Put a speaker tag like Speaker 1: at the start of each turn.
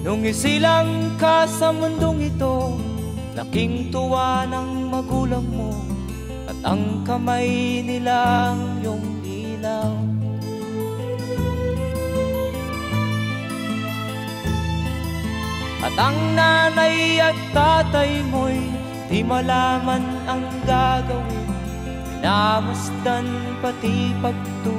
Speaker 1: Nung isilang ka sa mundong ito, laking tuwa ng magulang mo, at ang kamay nilang iyong ilaw. At ang nanay at tatay mo'y di malaman ang gagawin, minamasdan pati pagtulog.